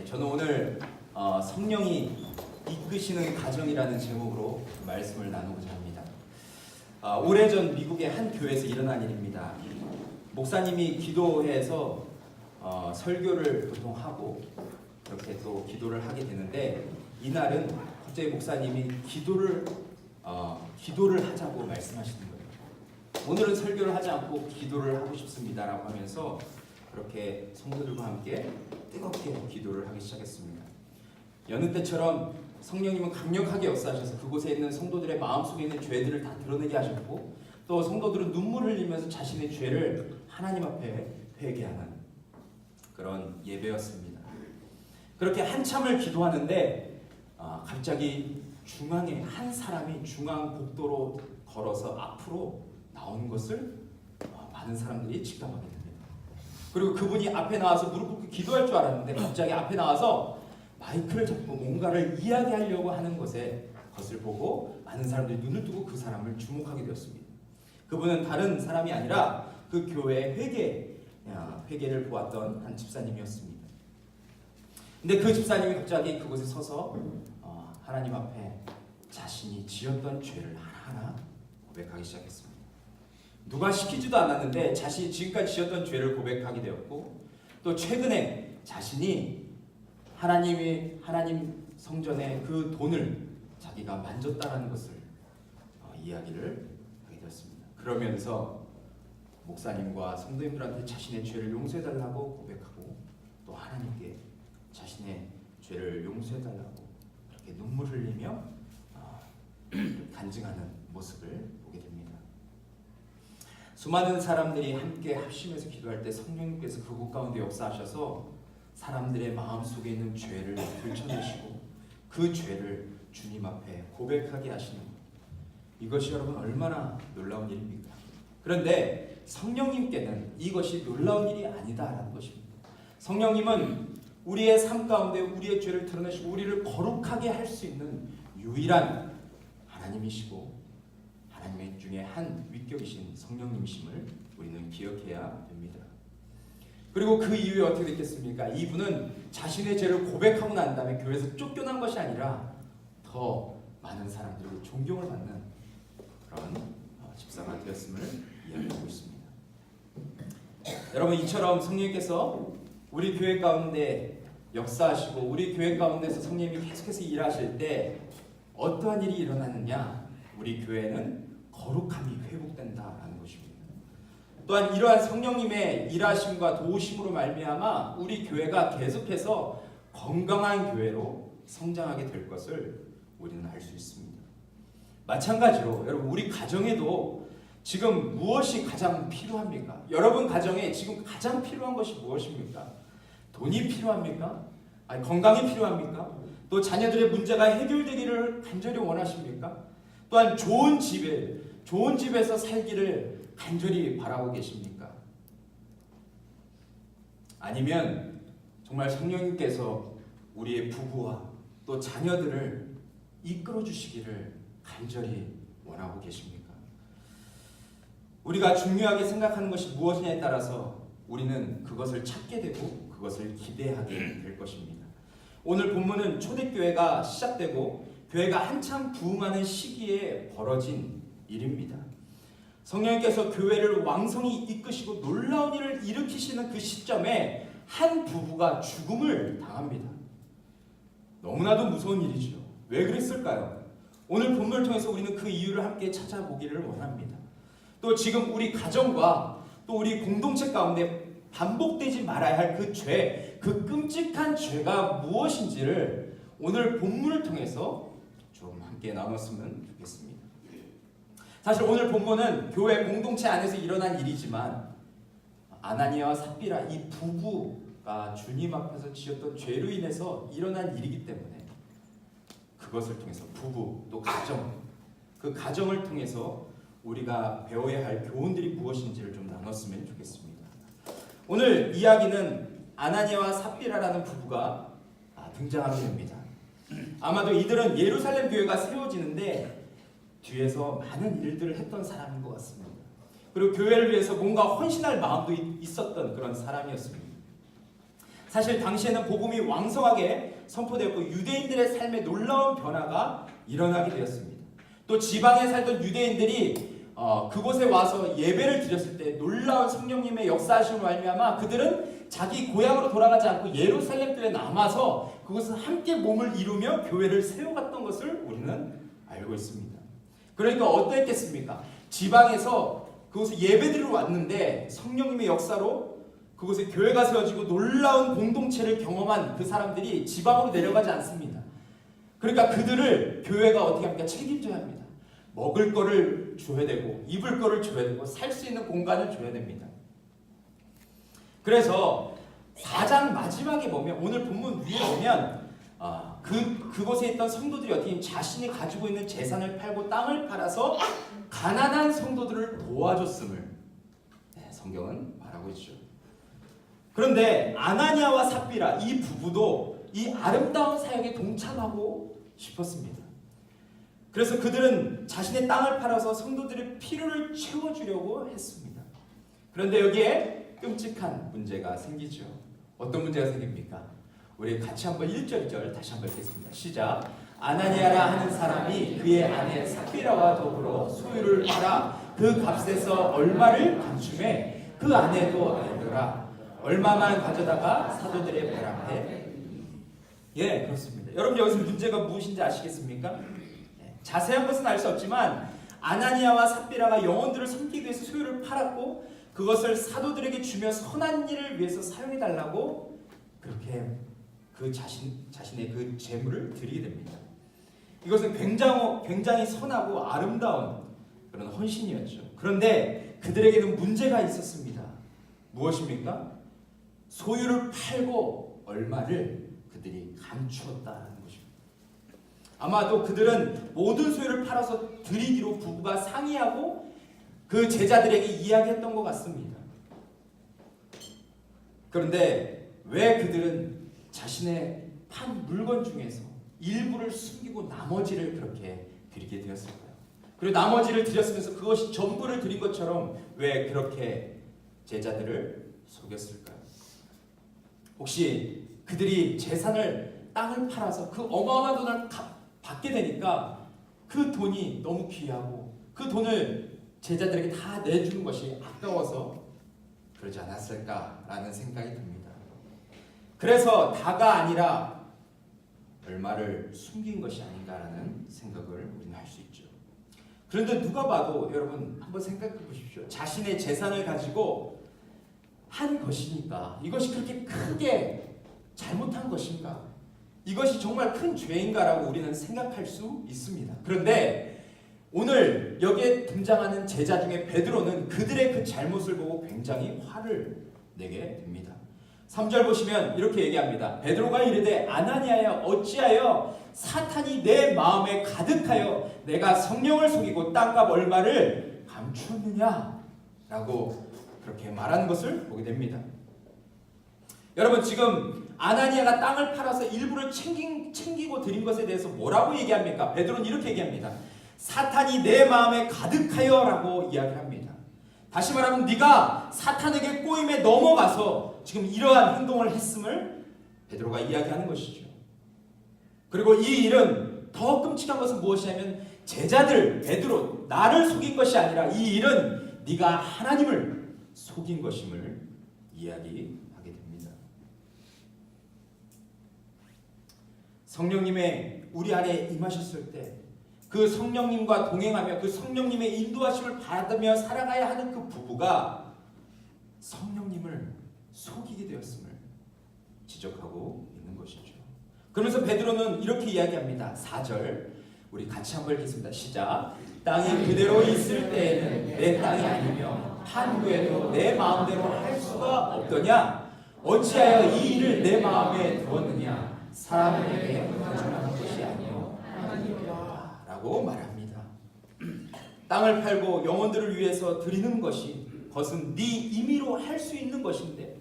저는 오늘 성령이 이끄시는 가정이라는 제목으로 말씀을 나누고자 합니다. 오래전 미국의 한 교회에서 일어난 일입니다. 목사님이 기도회에서 설교를 보통 하고 그렇게 또 기도를 하게 되는데, 이날은 갑자기 목사님이 기도를 하자고 말씀하시는 거예요. 오늘은 설교를 하지 않고 기도를 하고 싶습니다라고 하면서 그렇게 성도들과 함께 뜨겁게 기도를 하기 시작했습니다. 여느 때처럼 성령님은 강력하게 역사하셔서 그곳에 있는 성도들의 마음속에 있는 죄들을 다 드러내게 하셨고, 또 성도들은 눈물을 흘리면서 자신의 죄를 하나님 앞에 회개하는 그런 예배였습니다. 그렇게 한참을 기도하는데 갑자기 중앙에 한 사람이 중앙 복도로 걸어서 앞으로 나오는 것을 많은 사람들이 직감하게 됩니다. 그리고 그분이 앞에 나와서 무릎 꿇고 기도할 줄 알았는데 갑자기 앞에 나와서 마이크를 잡고 뭔가를 이야기하려고 하는 것을 보고 많은 사람들이 눈을 뜨고 그 사람을 주목하게 되었습니다. 그분은 다른 사람이 아니라 그 교회의 회개를 보았던 한 집사님이었습니다. 근데 그 집사님이 갑자기 그곳에 서서 하나님 앞에 자신이 지었던 죄를 하나하나 고백하기 시작했습니다. 누가 시키지도 않았는데 자신이 지금까지 지었던 죄를 고백하게 되었고, 또 최근에 자신이 하나님 성전의 그 돈을 자기가 만졌다는 것을 이야기를 하게 되었습니다. 그러면서 목사님과 성도님들한테 자신의 죄를 용서해달라고 고백하고, 또 하나님께 자신의 죄를 용서해달라고 그렇게 눈물 흘리며 간증하는 모습을 보게 됩니다. 수많은 사람들이 함께 합심해서 기도할 때 성령님께서 그곳 가운데 역사하셔서 사람들의 마음속에 있는 죄를 들춰내시고 그 죄를 주님 앞에 고백하게 하시는 것, 이것이 여러분 얼마나 놀라운 일입니까? 그런데 성령님께는 이것이 놀라운 일이 아니다라는 것입니다. 성령님은 우리의 삶 가운데 우리의 죄를 드러내시고 우리를 거룩하게 할 수 있는 유일한 하나님이시고, 하나님의 중에 한 위격이신 성령님이심을 우리는 기억해야 됩니다. 그리고 그 이후에 어떻게 됐겠습니까? 이분은 자신의 죄를 고백하고 난 다음에 교회에서 쫓겨난 것이 아니라 더 많은 사람들로 존경을 받는 그런 집사가 되었음을 이야기하고 있습니다. 여러분, 이처럼 성령님께서 우리 교회 가운데 역사하시고 우리 교회 가운데서 성령님이 계속해서 일하실 때 어떠한 일이 일어나느냐? 우리 교회는 거룩함이 회복된다라는 것입니다. 또한 이러한 성령님의 일하심과 도우심으로 말미암아 우리 교회가 계속해서 건강한 교회로 성장하게 될 것을 우리는 알 수 있습니다. 마찬가지로 여러분, 우리 가정에도 지금 무엇이 가장 필요합니까? 여러분 가정에 지금 가장 필요한 것이 무엇입니까? 돈이 필요합니까? 아니, 건강이 필요합니까? 또 자녀들의 문제가 해결되기를 간절히 원하십니까? 또한 좋은 집에서 살기를 간절히 바라고 계십니까? 아니면 정말 성령님께서 우리의 부부와 또 자녀들을 이끌어 주시기를 간절히 원하고 계십니까? 우리가 중요하게 생각하는 것이 무엇이냐에 따라서 우리는 그것을 찾게 되고 그것을 기대하게 될 것입니다. 오늘 본문은 초대교회가 시작되고 교회가 한참 부흥하는 시기에 벌어진 일입니다. 성령님께서 교회를 왕성히 이끄시고 놀라운 일을 일으키시는 그 시점에 한 부부가 죽음을 당합니다. 너무나도 무서운 일이죠. 왜 그랬을까요? 오늘 본문을 통해서 우리는 그 이유를 함께 찾아보기를 원합니다. 또 지금 우리 가정과 또 우리 공동체 가운데 반복되지 말아야 할 그 죄, 그 끔찍한 죄가 무엇인지를 오늘 본문을 통해서 좀 함께 나눴으면 좋겠습니다. 사실 오늘 본문은 교회 공동체 안에서 일어난 일이지만 아나니아와 삽비라 이 부부가 주님 앞에서 지었던 죄로 인해서 일어난 일이기 때문에 그것을 통해서 부부 또 가정, 그 가정을 통해서 우리가 배워야 할 교훈들이 무엇인지를 좀 나눴으면 좋겠습니다. 오늘 이야기는 아나니아와 삽비라라는 부부가 등장하게 됩니다. 아마도 이들은 예루살렘 교회가 세워지는데 뒤에서 많은 일들을 했던 사람인 것 같습니다. 그리고 교회를 위해서 뭔가 헌신할 마음도 있었던 그런 사람이었습니다. 사실 당시에는 복음이 왕성하게 선포되었고 유대인들의 삶에 놀라운 변화가 일어나게 되었습니다. 또 지방에 살던 유대인들이 그곳에 와서 예배를 드렸을 때 놀라운 성령님의 역사하심을 말미암아 그들은 자기 고향으로 돌아가지 않고 예루살렘 교회에 남아서 그곳에서 함께 몸을 이루며 교회를 세워갔던 것을 우리는 알고 있습니다. 그러니까 어땠겠습니까? 지방에서 그곳에 예배드리러 왔는데 성령님의 역사로 그곳에 교회가 세워지고 놀라운 공동체를 경험한 그 사람들이 지방으로 내려가지 않습니다. 그러니까 그들을 교회가 어떻게 합니까? 책임져야 합니다. 먹을 거를 줘야 되고 입을 거를 줘야 되고 살 수 있는 공간을 줘야 됩니다. 그래서 4장 마지막에 보면 오늘 본문 위에 보면 그곳에 있던 성도들이 어떻게 자신이 가지고 있는 재산을 팔고 땅을 팔아서 가난한 성도들을 도와줬음을 성경은 말하고 있죠. 그런데 아나니아와 삽비라 이 부부도 이 아름다운 사역에 동참하고 싶었습니다. 그래서 그들은 자신의 땅을 팔아서 성도들의 필요를 채워주려고 했습니다. 그런데 여기에 끔찍한 문제가 생기죠. 어떤 문제가 생깁니까? 우리 같이 한번 1절 2절 다시 한번 읽겠습니다. 시작. 아나니아라 하는 사람이 그의 아내 삽비라와 더불어 소유를 팔아 그 값에서 얼마를 감춤해 그 아내도 알더라. 얼마만 가져다가 사도들의 발 앞에. 예, 그렇습니다. 여러분 여기서 문제가 무엇인지 아시겠습니까? 자세한 것은 알 수 없지만 아나니아와 삽비라가 영혼들을 섬기기 위해서 소유를 팔았고 그것을 사도들에게 주며 선한 일을 위해서 사용해 달라고 그렇게 그 자신의 그 재물을 드리게 됩니다. 이것은 굉장히 선하고 아름다운 그런 헌신이었죠. 그런데 그들에게는 문제가 있었습니다. 무엇입니까? 소유를 팔고 얼마를 그들이 감추었다는 것입니다. 아마도 그들은 모든 소유를 팔아서 드리기로 부부가 상의하고 그 제자들에게 이야기했던 것 같습니다. 그런데 왜 그들은 자신의 판 물건 중에서 일부를 숨기고 나머지를 그렇게 드리게 되었을까요? 그리고 나머지를 드렸으면서 그것이 전부를 드린 것처럼 왜 그렇게 제자들을 속였을까요? 혹시 그들이 재산을 땅을 팔아서 그 어마어마한 돈을 받게 되니까 그 돈이 너무 귀하고 그 돈을 제자들에게 다 내주는 것이 아까워서 그러지 않았을까라는 생각이 듭니다. 그래서 다가 아니라 얼마를 숨긴 것이 아닌가라는 생각을 우리는 할 수 있죠. 그런데 누가 봐도 여러분 한번 생각해 보십시오. 자신의 재산을 가지고 한 것이니까 이것이 그렇게 크게 잘못한 것인가? 이것이 정말 큰 죄인가라고 우리는 생각할 수 있습니다. 그런데 오늘 여기에 등장하는 제자 중에 베드로는 그들의 그 잘못을 보고 굉장히 화를 내게 됩니다. 3절 보시면 이렇게 얘기합니다. 베드로가 이르되 아나니아야 어찌하여 사탄이 내 마음에 가득하여 내가 성령을 속이고 땅값 얼마를 감추었느냐 라고 그렇게 말하는 것을 보게 됩니다. 여러분 지금 아나니아가 땅을 팔아서 일부를 챙기고 드린 것에 대해서 뭐라고 얘기합니까? 베드로는 이렇게 얘기합니다. 사탄이 내 마음에 가득하여 라고 이야기합니다. 다시 말하면 네가 사탄에게 꼬임에 넘어가서 지금 이러한 행동을 했음을 베드로가 이야기하는 것이죠. 그리고 이 일은 더 끔찍한 것은 무엇이냐면 제자들 베드로 나를 속인 것이 아니라 이 일은 네가 하나님을 속인 것임을 이야기하게 됩니다. 성령님의 우리 안에 임하셨을 때 그 성령님과 동행하며 그 성령님의 인도하심을 받으며 살아가야 하는 그 부부가 성령님을 속이게 되었음을 지적하고 있는 것이죠. 그러면서 베드로는 이렇게 이야기합니다. 4절 우리 같이 한번 읽겠습니다. 시작. 땅이 그대로 있을 때에는 내 땅이 아니며 한 후에도 내 마음대로 할 수가 없더냐? 어찌하여 이 일을 내 마음에 두었느냐? 사람에게 거짓말하는 것이 아니요 하나님이라 라고 말합니다. 땅을 팔고 영혼들을 위해서 드리는 것이 그것은 네 임의로 할 수 있는 것인데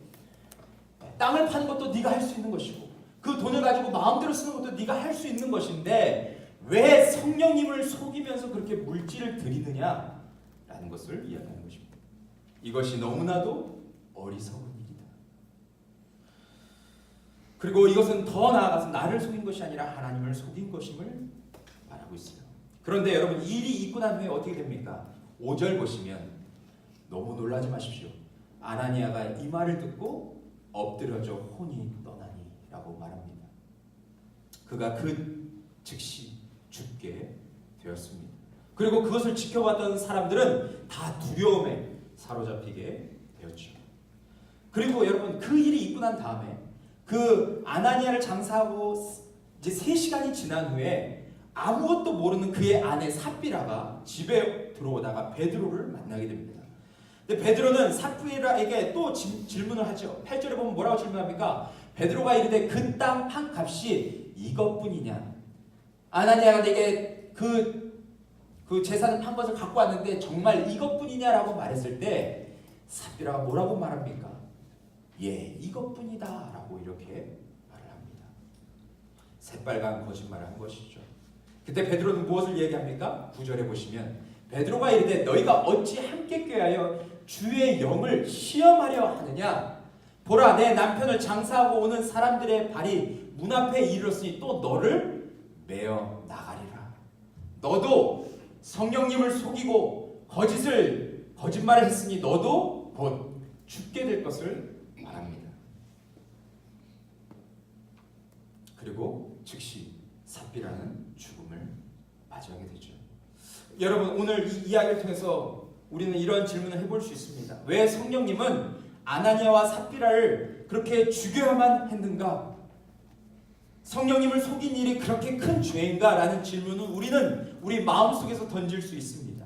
땅을 파는 것도 네가 할 수 있는 것이고 그 돈을 가지고 마음대로 쓰는 것도 네가 할 수 있는 것인데 왜 성령님을 속이면서 그렇게 물질을 드리느냐라는 것을 이야기하는 것입니다. 이것이 너무나도 어리석은 일이다. 그리고 이것은 더 나아가서 나를 속인 것이 아니라 하나님을 속인 것임을 말하고 있어요. 그런데 여러분 일이 있고 난 후에 어떻게 됩니까? 5절 보시면 너무 놀라지 마십시오. 아나니아가 이 말을 듣고 엎드려져 혼이 떠나니 라고 말합니다. 그가 그 즉시 죽게 되었습니다. 그리고 그것을 지켜봤던 사람들은 다 두려움에 사로잡히게 되었죠. 그리고 여러분 그 일이 있고 난 다음에 그 아나니아를 장사하고 이제 3시간이 지난 후에 아무것도 모르는 그의 아내 삽비라가 집에 들어오다가 베드로를 만나게 됩니다. 근데 베드로는 삽비라에게 또 질문을 하죠. 8절에 보면 뭐라고 질문합니까? 베드로가 이르되 그 땅 판값이 이것뿐이냐? 아나니아가 내게 그 재산을 판 것을 갖고 왔는데 정말 이것뿐이냐라고 말했을 때 삽비라가 뭐라고 말합니까? 예, 이것뿐이다 라고 이렇게 말을 합니다. 새빨간 거짓말을 한 것이죠. 그때 베드로는 무엇을 얘기합니까? 9절에 보시면 베드로가 이르되 너희가 어찌 함께 꾀하여 주의 영을 시험하려 하느냐? 보라, 내 남편을 장사하고 오는 사람들의 발이 문 앞에 이르렀으니 또 너를 메어 나가리라. 너도 성령님을 속이고 거짓말을 했으니 너도 곧 죽게 될 것을 말합니다. 그리고 즉시 삽비라는 죽음을 맞이하게 되죠. 여러분 오늘 이 이야기를 통해서 우리는 이런 질문을 해볼 수 있습니다. 왜 성령님은 아나니아와 삽비라를 그렇게 죽여야만 했는가? 성령님을 속인 일이 그렇게 큰 죄인가? 라는 질문은 우리는 우리 마음속에서 던질 수 있습니다.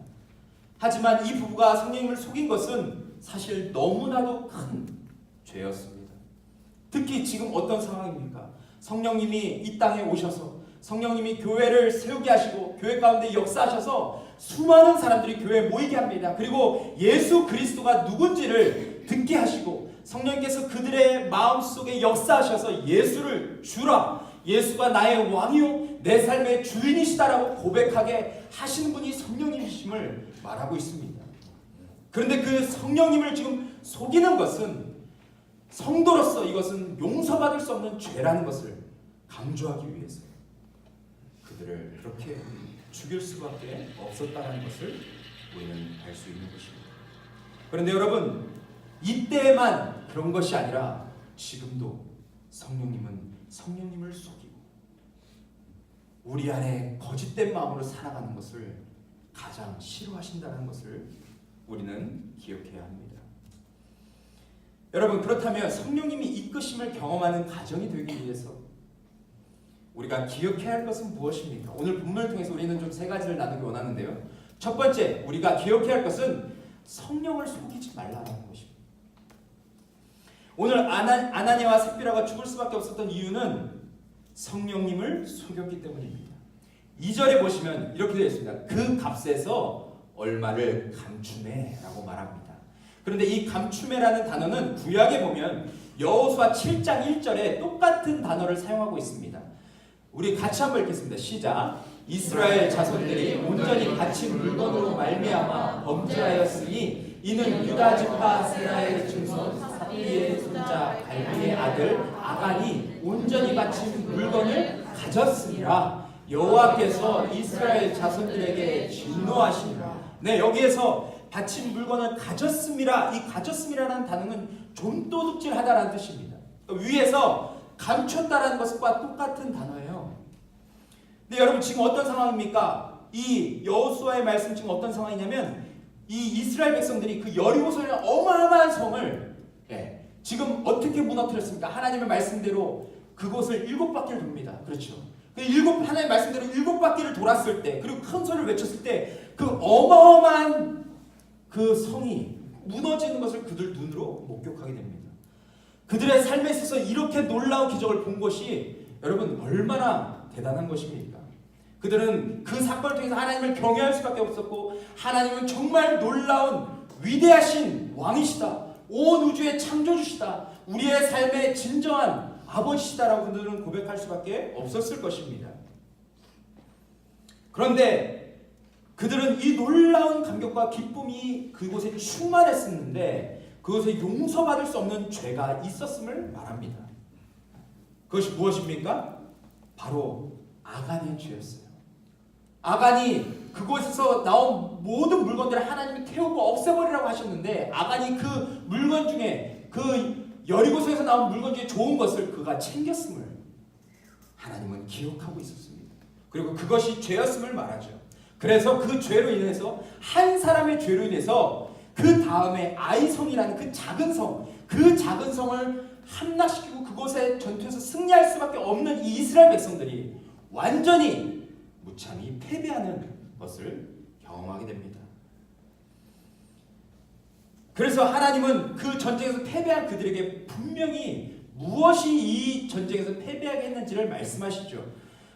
하지만 이 부부가 성령님을 속인 것은 사실 너무나도 큰 죄였습니다. 특히 지금 어떤 상황입니까? 성령님이 이 땅에 오셔서 성령님이 교회를 세우게 하시고 교회 가운데 역사하셔서 수많은 사람들이 교회에 모이게 합니다. 그리고 예수 그리스도가 누군지를 듣게 하시고 성령님께서 그들의 마음속에 역사하셔서 예수를 주라, 예수가 나의 왕이요 내 삶의 주인이시다라고 고백하게 하시는 분이 성령님이심을 말하고 있습니다. 그런데 그 성령님을 지금 속이는 것은 성도로서 이것은 용서받을 수 없는 죄라는 것을 강조하기 위해서 그들을 그렇게 죽일 수밖에 없었다는 것을 우리는 알 수 있는 것입니다. 그런데 여러분 이때만 그런 것이 아니라 지금도 성령님은 성령님을 속이고 우리 안에 거짓된 마음으로 살아가는 것을 가장 싫어하신다는 것을 우리는 기억해야 합니다. 여러분 그렇다면 성령님이 이끄심을 경험하는 가정이 되기 위해서 우리가 기억해야 할 것은 무엇입니까? 오늘 본문을 통해서 우리는 좀 3가지를 나누기 원하는데요. 첫 번째 우리가 기억해야 할 것은 성령을 속이지 말라는 것입니다. 오늘 아나니아와 삽비라가 죽을 수밖에 없었던 이유는 성령님을 속였기 때문입니다. 2절에 보시면 이렇게 되어 있습니다. 그 값에서 얼마를 감추매 라고 말합니다. 그런데 이 감추매라는 단어는 구약에 보면 여호수아 7장 1절에 똑같은 단어를 사용하고 있습니다. 우리 같이 한번 읽겠습니다. 시작. 이스라엘 자손들이 온전히 바친 물건으로 말미암아 범죄하였으니 이는 유다 지파 세라의 증손 삽비의 손자 갈미의 아들 아간이 온전히 바친 물건을 가졌으니라. 여호와께서 이스라엘 자손들에게 진노하시니라. 네, 여기에서 바친 물건을 가졌음이라, 이 가졌음이라는 단어는 좀 도둑질하다라는 뜻입니다. 위에서 감췄다라는 것과 똑같은 단어예요. 근데 여러분 지금 어떤 상황입니까? 이 여호수아의 말씀 지금 어떤 상황이냐면 이 이스라엘 백성들이 그 여리고성이라는 어마어마한 성을 지금 어떻게 무너뜨렸습니까? 하나님의 말씀대로 그곳을 7바퀴를 돕니다. 그렇죠? 하나님의 말씀대로 7바퀴를 돌았을 때, 그리고 큰 소리를 외쳤을 때 그 어마어마한 그 성이 무너지는 것을 그들 눈으로 목격하게 됩니다. 그들의 삶에 있어서 이렇게 놀라운 기적을 본 것이 여러분 얼마나 대단한 것입니까? 그들은 그 사건을 통해서 하나님을 경외할 수밖에 없었고 하나님은 정말 놀라운 위대하신 왕이시다. 온 우주의 창조주시다. 우리의 삶의 진정한 아버지시다라고 그들은 고백할 수밖에 없었을 것입니다. 그런데 그들은 이 놀라운 감격과 기쁨이 그곳에 충만했었는데 그것에 용서받을 수 없는 죄가 있었음을 말합니다. 그것이 무엇입니까? 바로 아간의 죄였어요. 아간이 그곳에서 나온 모든 물건들을 하나님이 태우고 없애버리라고 하셨는데, 아간이 그 물건 중에, 그 여리고성에서 나온 물건 중에 좋은 것을 그가 챙겼음을 하나님은 기억하고 있었습니다. 그리고 그것이 죄였음을 말하죠. 그래서 그 죄로 인해서, 한 사람의 죄로 인해서 그 다음에 아이성이라는 그 작은 성을 함락시키고 그곳에 전투에서 승리할 수밖에 없는 이 이스라엘 백성들이 완전히 무참히 패배하는 것을 경험하게 됩니다. 그래서 하나님은 그 전쟁에서 패배한 그들에게 분명히 무엇이 이 전쟁에서 패배하게 했는지를 말씀하시죠.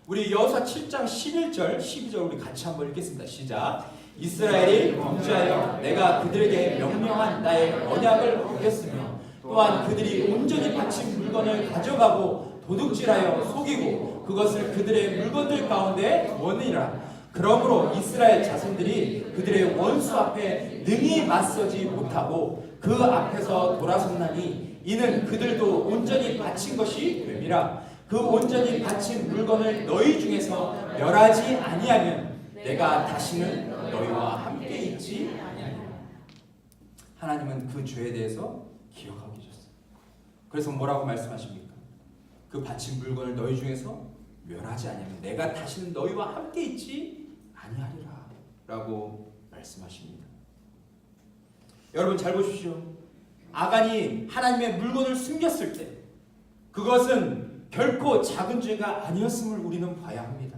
우리 여호수아 7장 11절 12절 우리 같이 한번 읽겠습니다. 시작. 이스라엘이 범죄하여 내가 그들에게 명령한 나의 언약을 어겼으며 또한 그들이 온전히 바친 물건을 가져가고 도둑질하여 속이고 그것을 그들의 물건들 가운데 원이라. 그러므로 이스라엘 자손들이 그들의 원수 앞에 능히 맞서지 못하고 그 앞에서 돌아섰나니 이는 그들도 온전히 바친 것이 됨이라. 그 온전히 바친 물건을 너희 중에서 멸하지 아니하면 내가 다시는 너희와 함께 있지 아니하리라. 하나님은 그 죄에 대해서 기억하고 계셨어요. 그래서 뭐라고 말씀하십니까? 그 바친 물건을 너희 중에서 멸하지 아니하면 내가 다시는 너희와 함께 있지 아니하리라 라고 말씀하십니다. 여러분 잘 보십시오. 아간이 하나님의 물건을 숨겼을 때 그것은 결코 작은 죄가 아니었음을 우리는 봐야 합니다.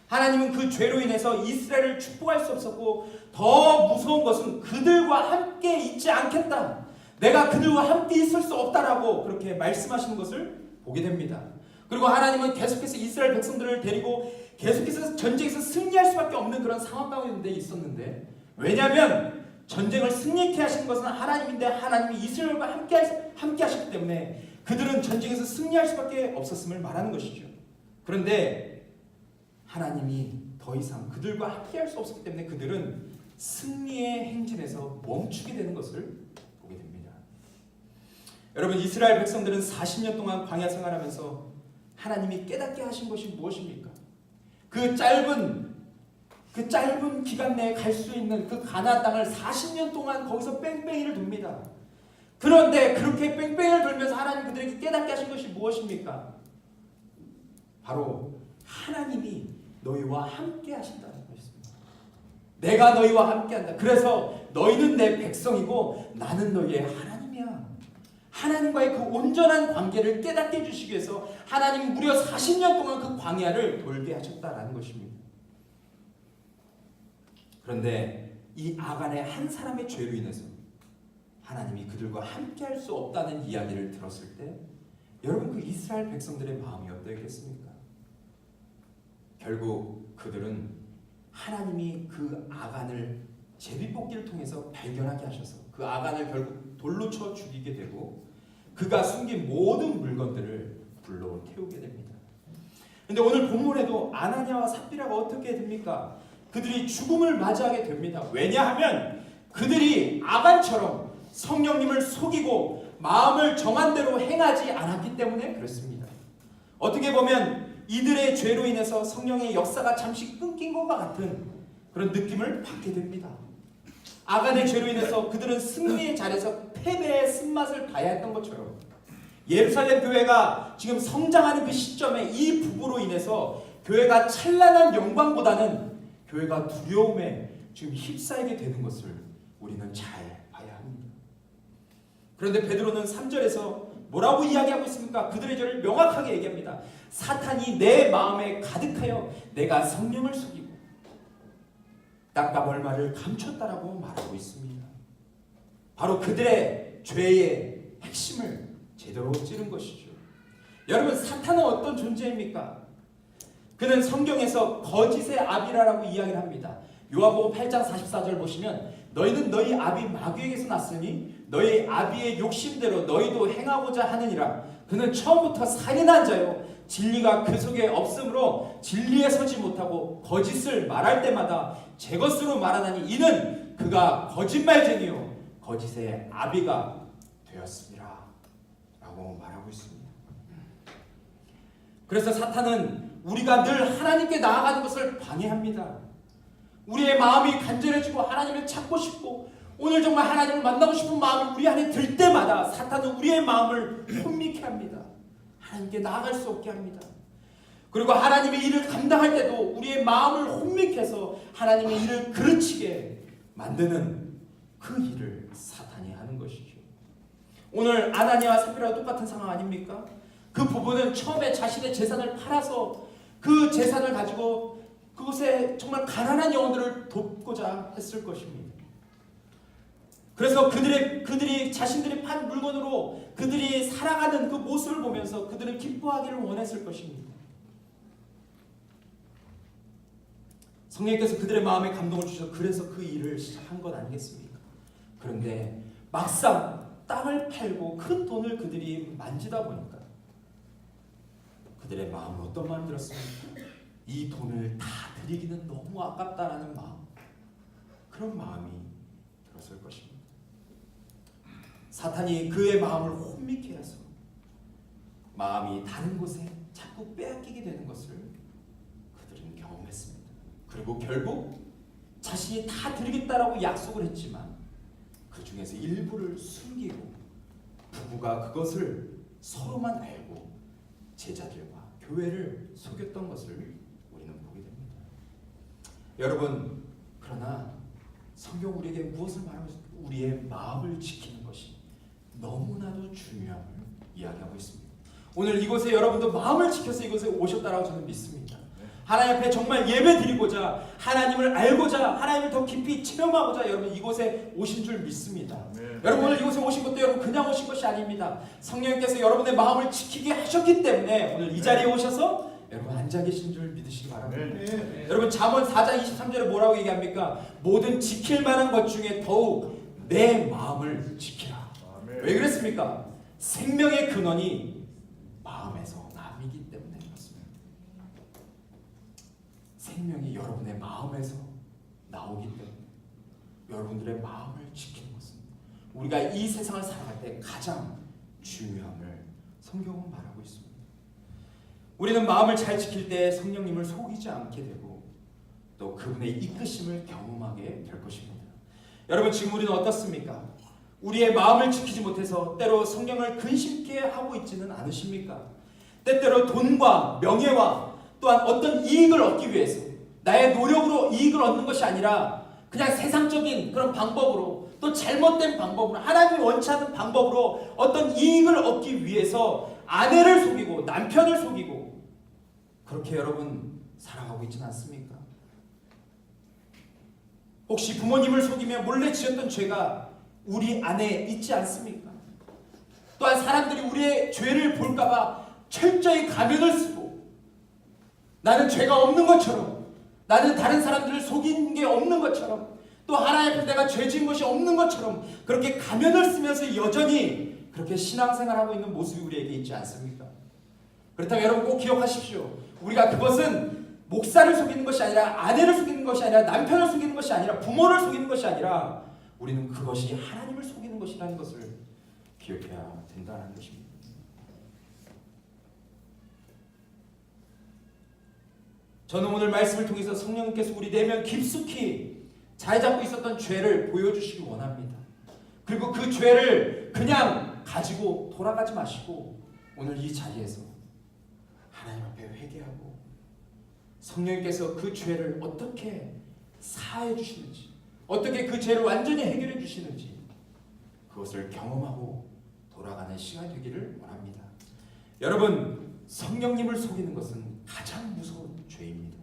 하나님은 그 죄로 인해서 이스라엘을 축복할 수 없었고, 더 무서운 것은 그들과 함께 있지 않겠다, 내가 그들과 함께 있을 수 없다라고 그렇게 말씀하시는 것을 보게 됩니다. 그리고 하나님은 계속해서 이스라엘 백성들을 데리고 계속해서 전쟁에서 승리할 수밖에 없는 그런 상황 가운데 있었는데, 왜냐하면 전쟁을 승리케 하신 것은 하나님인데 하나님이 이스라엘과 함께 하셨기 때문에 그들은 전쟁에서 승리할 수밖에 없었음을 말하는 것이죠. 그런데 하나님이 더 이상 그들과 함께할 수 없었기 때문에 그들은 승리의 행진에서 멈추게 되는 것을 보게 됩니다. 여러분, 이스라엘 백성들은 40년 동안 광야 생활하면서 하나님이 깨닫게 하신 것이 무엇입니까? 그 짧은 기간 내에 갈 수 있는 그 가나안 땅을 40년 동안 거기서 뺑뺑이를 돕니다. 그런데 그렇게 뺑뺑이를 돌면서 하나님 그들에게 깨닫게 하신 것이 무엇입니까? 바로 하나님이 너희와 함께 하신다는 것입니다. 내가 너희와 함께 한다. 그래서 너희는 내 백성이고 나는 너희의 하나님이야. 하나님과의 그 온전한 관계를 깨닫게 해주시기 위해서 하나님 무려 40년 동안 그 광야를 돌게 하셨다라는 것입니다. 그런데 이 아간의 한 사람의 죄로 인해서 하나님이 그들과 함께 할 수 없다는 이야기를 들었을 때 여러분, 그 이스라엘 백성들의 마음이 어떠했겠습니까? 결국 그들은 하나님이 그 아간을 제비뽑기를 통해서 발견하게 하셔서 그 아간을 결국 돌로 쳐 죽이게 되고 그가 숨긴 모든 물건들을 불로 태우게 됩니다. 그런데 오늘 본문에도 아나니아와 삽비라가 어떻게 됩니까? 그들이 죽음을 맞이하게 됩니다. 왜냐하면 그들이 아간처럼 성령님을 속이고 마음을 정한 대로 행하지 않았기 때문에 그렇습니다. 어떻게 보면 이들의 죄로 인해서 성령의 역사가 잠시 끊긴 것과 같은 그런 느낌을 받게 됩니다. 아간의 죄로 인해서 그들은 승리의 자리에서 패배의 쓴맛을 봐야 했던 것처럼 예루살렘 교회가 지금 성장하는 그 시점에 이 부부로 인해서 교회가 찬란한 영광보다는 교회가 두려움에 지금 휩싸이게 되는 것을 우리는 잘 봐야 합니다. 그런데 베드로는 3절에서 뭐라고 이야기하고 있습니까? 그들의 죄를 명확하게 얘기합니다. 사탄이 내 마음에 가득하여 내가 성령을 속이고 땅과 벌마를 감췄다라고 말하고 있습니다. 바로 그들의 죄의 핵심을 제대로 찌른 것이죠. 여러분, 사탄은 어떤 존재입니까? 그는 성경에서 거짓의 아비라라고 이야기를 합니다. 요한복음 8장 44절 보시면 너희는 너희 아비 마귀에게서 났으니 너희 아비의 욕심대로 너희도 행하고자 하느니라. 그는 처음부터 살인한 자요 진리가 그 속에 없으므로 진리에 서지 못하고 거짓을 말할 때마다 제 것으로 말하나니 이는 그가 거짓말쟁이요 거짓의 아비가 되었습니다 라고 말하고 있습니다. 그래서 사탄은 우리가 늘 하나님께 나아가는 것을 방해합니다. 우리의 마음이 간절해지고 하나님을 찾고 싶고 오늘 정말 하나님을 만나고 싶은 마음이 우리 안에 들 때마다 사탄은 우리의 마음을 혼미케 합니다. 하나님께 나아갈 수 없게 합니다. 그리고 하나님의 일을 감당할 때도 우리의 마음을 혼미케 해서 하나님의 일을 그르치게 만드는 그 일을 사탄이 하는 것이죠. 오늘 아나니아와 삽비라와 똑같은 상황 아닙니까? 그 부부는 처음에 자신의 재산을 팔아서 그 재산을 가지고 그곳에 정말 가난한 영혼들을 돕고자 했을 것입니다. 그래서 그들이 자신들이 판 물건으로 그들이 살아가는 그 모습을 보면서 그들은 기뻐하기를 원했을 것입니다. 성령께서 그들의 마음에 감동을 주셔서 그래서 그 일을 시작한 것 아니겠습니까? 그런데 막상 땅을 팔고 큰 돈을 그들이 만지다 보니까 그들의 마음은 어떤 마음이 들었습니까? 이 돈을 다 드리기는 너무 아깝다라는 마음, 그런 마음이 들었을 것입니다. 사탄이 그의 마음을 혼미케 해서 마음이 다른 곳에 자꾸 빼앗기게 되는 것을 그들은 경험했습니다. 그리고 결국 자신이 다 드리겠다라고 약속을 했지만 그 중에서 일부를 숨기고 부부가 그것을 서로만 알고 제자들과 교회를 속였던 것을 우리는 보게 됩니다. 여러분, 그러나 성경 우리에게 무엇을 말하고 있습니까? 우리의 마음을 지키는 것이 너무나도 중요함을 이야기하고 있습니다. 오늘 이곳에 여러분도 마음을 지켜서 이곳에 오셨다라고 저는 믿습니다. 하나님 앞에 정말 예배 드리고자, 하나님을 알고자, 하나님을 더 깊이 체험하고자 여러분 이곳에 오신 줄 믿습니다. 여러분 오늘 이곳에 오신 것도 여러분 그냥 오신 것이 아닙니다. 성령님께서 여러분의 마음을 지키게 하셨기 때문에 오늘 이 자리에 오셔서 여러분 앉아 계신 줄 믿으시기 바랍니다. 여러분 잠언 4장 23절에 뭐라고 얘기합니까? 모든 지킬 만한 것 중에 더욱 내 마음을 지키라. 왜 그랬습니까? 생명의 근원이 마음에서 남이기 때문에 그렇습니다. 생명이 여러분의 마음에서 나오기 때문에 여러분들의 마음을 지키는 것은 우리가 이 세상을 살아갈 때 가장 중요함을 성경은 말하고 있습니다. 우리는 마음을 잘 지킬 때 성령님을 속이지 않게 되고 또 그분의 이끄심을 경험하게 될 것입니다. 여러분 지금 우리는 어떻습니까? 우리의 마음을 지키지 못해서 때로 성령을 근심케 하고 있지는 않으십니까? 때때로 돈과 명예와 또한 어떤 이익을 얻기 위해서 나의 노력으로 이익을 얻는 것이 아니라 그냥 세상적인 그런 방법으로 또 잘못된 방법으로 하나님이 원치 않는 방법으로 어떤 이익을 얻기 위해서 아내를 속이고 남편을 속이고 그렇게 여러분 살아가고 있지는 않습니까? 혹시 부모님을 속이며 몰래 지었던 죄가 우리 안에 있지 않습니까? 또한 사람들이 우리의 죄를 볼까봐 철저히 가면을 쓰고 나는 죄가 없는 것처럼 나는 다른 사람들을 속인 게 없는 것처럼 또 하나님 앞에 내가 죄 지은 것이 없는 것처럼 그렇게 가면을 쓰면서 여전히 그렇게 신앙생활하고 있는 모습이 우리에게 있지 않습니까? 그렇다면 여러분 꼭 기억하십시오. 우리가 그것은 목사를 속이는 것이 아니라 아내를 속이는 것이 아니라 남편을 속이는 것이 아니라 부모를 속이는 것이 아니라 우리는 그것이 하나님을 속이는 것이라는 것을 기억해야 된다는 것입니다. 저는 오늘 말씀을 통해서 성령님께서 우리 내면 깊숙이 자리 잡고 있었던 죄를 보여주시기 원합니다. 그리고 그 죄를 그냥 가지고 돌아가지 마시고 오늘 이 자리에서 하나님 앞에 회개하고 성령님께서 그 죄를 어떻게 사해 주시는지 어떻게 그 죄를 완전히 해결해 주시는지 그것을 경험하고 돌아가는 시간이 되기를 원합니다. 여러분 성령님을 속이는 것은 가장 무서운 죄입니다.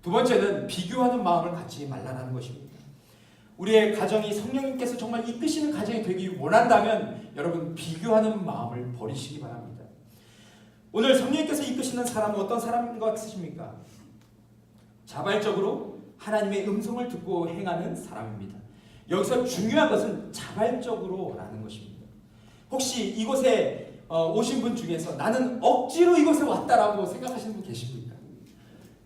두 번째는 비교하는 마음을 갖지 말라는 것입니다. 우리의 가정이 성령님께서 정말 이끄시는 가정이 되기 원한다면 여러분 비교하는 마음을 버리시기 바랍니다. 오늘 성령님께서 이끄시는 사람은 어떤 사람인 것 같으십니까? 자발적으로 하나님의 음성을 듣고 행하는 사람입니다. 여기서 중요한 것은 자발적으로라는 것입니다. 혹시 이곳에 오신 분 중에서 나는 억지로 이곳에 왔다라고 생각하시는 분 계십니까?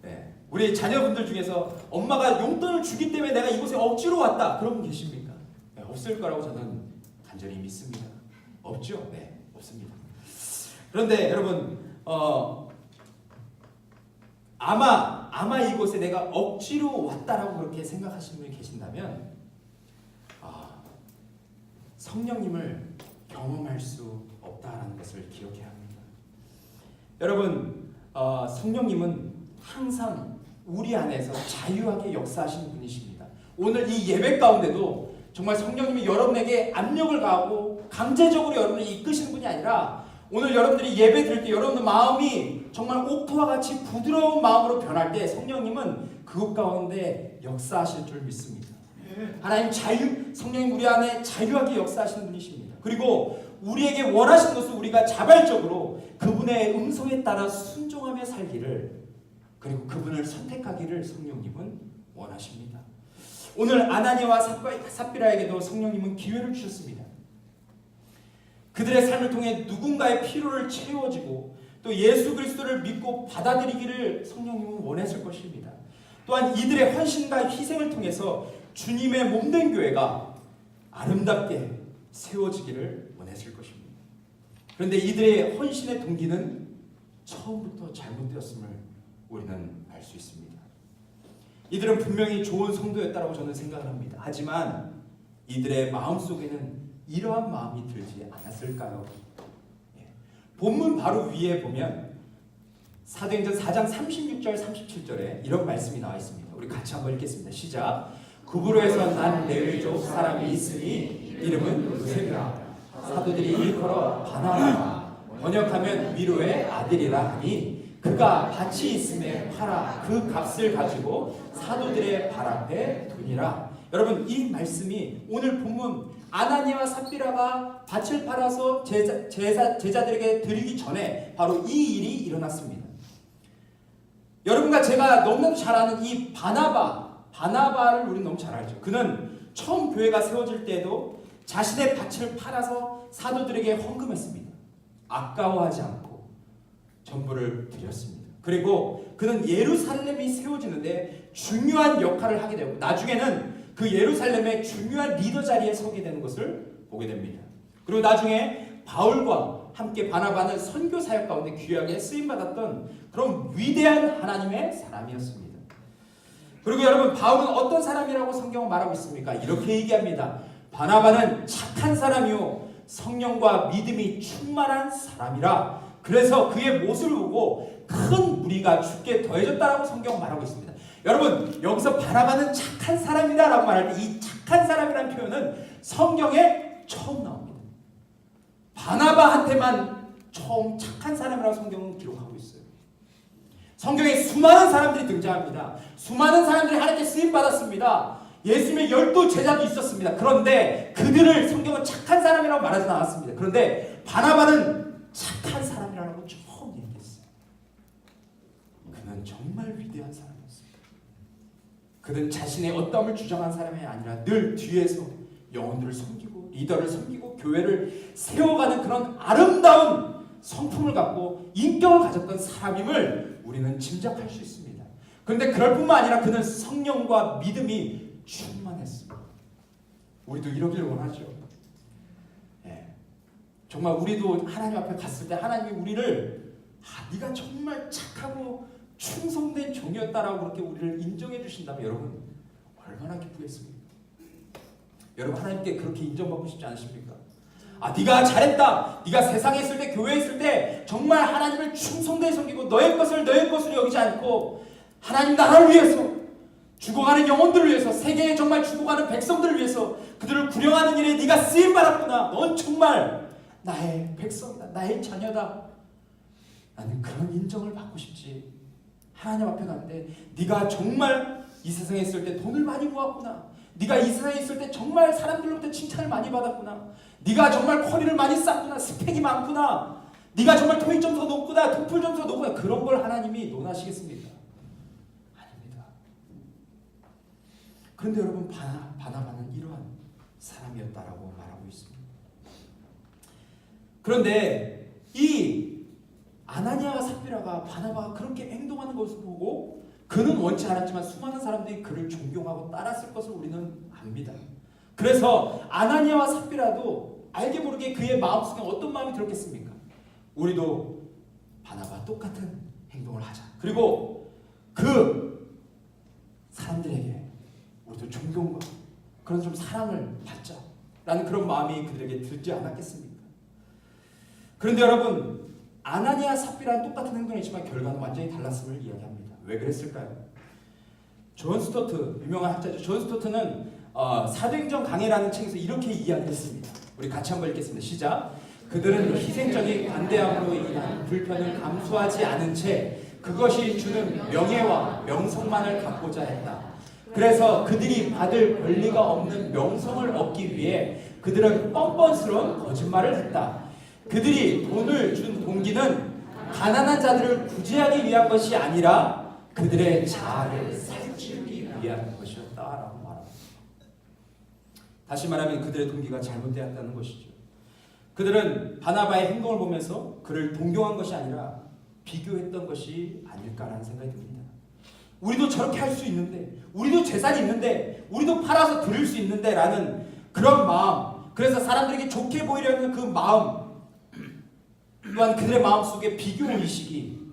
네. 우리 자녀분들 중에서 엄마가 용돈을 주기 때문에 내가 이곳에 억지로 왔다 그런 분 계십니까? 네, 없을 거라고 저는 간절히 믿습니다. 없죠? 네, 없습니다. 그런데 여러분 아마 이곳에 내가 억지로 왔다라고 그렇게 생각하시는 분이 계신다면 성령님을 경험할 수 없다라는 것을 기억해야 합니다. 여러분, 성령님은 항상 우리 안에서 자유하게 역사하시는 분이십니다. 오늘 이 예배 가운데도 정말 성령님이 여러분에게 압력을 가하고 강제적으로 여러분을 이끄시는 분이 아니라 오늘 여러분들이 예배 드릴 때 여러분의 마음이 정말 옥토와 같이 부드러운 마음으로 변할 때 성령님은 그것 가운데 역사하실 줄 믿습니다. 하나님 성령님 우리 안에 자유하게 역사하시는 분이십니다. 그리고 우리에게 원하시는 것을 우리가 자발적으로 그분의 음성에 따라 순종하며 살기를, 그리고 그분을 선택하기를 성령님은 원하십니다. 오늘 아나니아와 삽비라에게도 성령님은 기회를 주셨습니다. 그들의 삶을 통해 누군가의 필요를 채워지고 또 예수 그리스도를 믿고 받아들이기를 성령님은 원했을 것입니다. 또한 이들의 헌신과 희생을 통해서 주님의 몸된 교회가 아름답게 세워지기를 원했을 것입니다. 그런데 이들의 헌신의 동기는 처음부터 잘못되었음을 우리는 알 수 있습니다. 이들은 분명히 좋은 성도였다고 저는 생각을 합니다. 하지만 이들의 마음속에는 이러한 마음이 들지 않았을까요? 본문 바로 위에 보면 사도행전 4장 36절 37절에 이런 말씀이 나와 있습니다. 우리 같이 한번 읽겠습니다. 시작. 구브로에서 난 레위족 사람이 있으니 이름은 요셉이라. 사도들이 일컬어 바나바, 번역하면 위로의 아들이라 하니 그가 밭이 있음에 팔아 그 값을 가지고 사도들의 발 앞에 두니라. 여러분, 이 말씀이 오늘 본문 아나니아와 삽비라가 밭을 팔아서 제자들에게 드리기 전에 바로 이 일이 일어났습니다. 여러분과 제가 너무나도 잘 아는 이 바나바를 우리는 너무 잘 알죠. 그는 처음 교회가 세워질 때에도 자신의 밭을 팔아서 사도들에게 헌금했습니다. 아까워하지 않고 전부를 드렸습니다. 그리고 그는 예루살렘이 세워지는데 중요한 역할을 하게 되고 나중에는 그 예루살렘의 중요한 리더 자리에 서게 되는 것을 보게 됩니다. 그리고 나중에 바울과 함께 바나바는 선교 사역 가운데 귀하게 쓰임받았던 그런 위대한 하나님의 사람이었습니다. 그리고 여러분, 바울은 어떤 사람이라고 성경은 말하고 있습니까? 이렇게 얘기합니다. 바나바는 착한 사람이요 성령과 믿음이 충만한 사람이라. 그래서 그의 모습을 보고 큰 무리가 주께 더해졌다라고 성경은 말하고 있습니다. 여러분, 여기서 바나바는 착한 사람이다 라고 말할 때 이 착한 사람이라는 표현은 성경에 처음 나옵니다. 바나바한테만 처음 착한 사람이라고 성경은 기록하고 있어요. 성경에 수많은 사람들이 등장합니다. 수많은 사람들이 하나님께 쓰임받았습니다. 예수님의 12 제자도 있었습니다. 그런데 그들을 성경은 착한 사람이라고 말하지 않았습니다. 그런데 바나바는 착한 사람이라고 처음 얘기했어요. 그는 정말 위대한 사람이었습니다. 그는 자신의 어떠함을 주장한 사람이 아니라 늘 뒤에서 영혼들을 섬기고 리더를 섬기고 교회를 세워가는 그런 아름다운 성품을 갖고 인격을 가졌던 사람임을 우리는 짐작할 수 있습니다. 그런데 그럴 뿐만 아니라 그는 성령과 믿음이 충만했습니다. 우리도 이러길 원하죠. 정말 우리도 하나님 앞에 갔을 때 하나님이 우리를 네가 정말 착하고 충성된 종이었다라고 그렇게 우리를 인정해 주신다면 여러분 얼마나 기쁘겠습니까? 여러분, 하나님께 그렇게 인정받고 싶지 않으십니까? 네가 잘했다. 네가 세상에 있을 때, 교회에 있을 때 정말 하나님을 충성되게 섬기고 너의 것을 너의 것으로 여기지 않고 하나님 나라를 위해서, 죽어가는 영혼들을 위해서, 세계에 정말 죽어가는 백성들을 위해서 그들을 구령하는 일에 네가 쓰임받았구나. 넌 정말 나의 백성이다. 나의 자녀다. 나는 그런 인정을 받고 싶지. 하나님 앞에 갔는데 네가 정말 이 세상에 있을 때 돈을 많이 모았구나. 네가 이 세상에 있을 때 정말 사람들로부터 칭찬을 많이 받았구나. 네가 정말 커리를 많이 쌓구나. 스펙이 많구나. 네가 정말 토익 점수가 높구나. 토플 점수가 높구나. 그런 걸 하나님이 논하시겠습니까? 아닙니다. 그런데 여러분, 바나바는 이러한 사람이었다라고 말하고 있습니다. 그런데 이 아나니아와 삽비라가 바나바가 그렇게 행동하는 것을 보고 그는 원치 않았지만 수많은 사람들이 그를 존경하고 따랐을 것을 우리는 압니다. 그래서 아나니아와 삽비라도 알게 모르게 그의 마음속에 어떤 마음이 들었겠습니까? 우리도 바나바와 똑같은 행동을 하자. 그리고 그 사람들에게 우리도 존경과 그런 좀 사랑을 받자라는 그런 마음이 그들에게 들지 않았겠습니까? 그런데 여러분, 아나니아 삽비라는 똑같은 행동이지만 결과는 완전히 달랐음을 이야기합니다. 왜 그랬을까요? 존 스토트, 유명한 학자죠. 존 스토트는 사도행전 강해라는 책에서 이렇게 이야기했습니다. 우리 같이 한번 읽겠습니다. 시작. 그들은 희생적인 관대함으로 인한 불편을 감수하지 않은 채 그것이 주는 명예와 명성만을 갖고자 했다. 그래서 그들이 받을 권리가 없는 명성을 얻기 위해 그들은 뻔뻔스러운 거짓말을 했다. 그들이 돈을 준 동기는 가난한 자들을 구제하기 위한 것이 아니라 그들의 자아를 살찌우기 위한 것이었다라고 말합니다. 다시 말하면 그들의 동기가 잘못되었다는 것이죠. 그들은 바나바의 행동을 보면서 그를 동경한 것이 아니라 비교했던 것이 아닐까라는 생각이 듭니다. 우리도 저렇게 할 수 있는데, 우리도 재산이 있는데, 우리도 팔아서 드릴 수 있는데 라는 그런 마음, 그래서 사람들에게 좋게 보이려는 그 마음, 또한 그들의 마음속에 비교의식이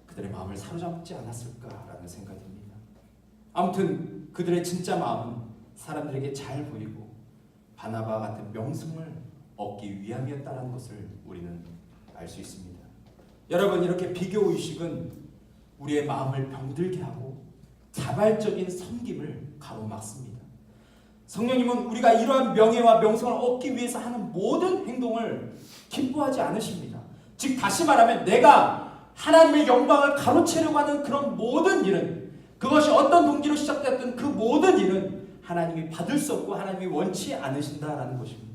그들의 마음을 사로잡지 않았을까라는 생각이 듭니다. 아무튼 그들의 진짜 마음은 사람들에게 잘 보이고 바나바와 같은 명성을 얻기 위함이었다는 것을 우리는 알 수 있습니다. 여러분, 이렇게 비교의식은 우리의 마음을 병들게 하고 자발적인 섬김을 가로막습니다. 성령님은 우리가 이러한 명예와 명성을 얻기 위해서 하는 모든 행동을 기뻐하지 않으십니다. 즉 다시 말하면 내가 하나님의 영광을 가로채려고 하는 그런 모든 일은, 그것이 어떤 동기로 시작되었든 그 모든 일은 하나님이 받을 수 없고 하나님이 원치 않으신다라는 것입니다.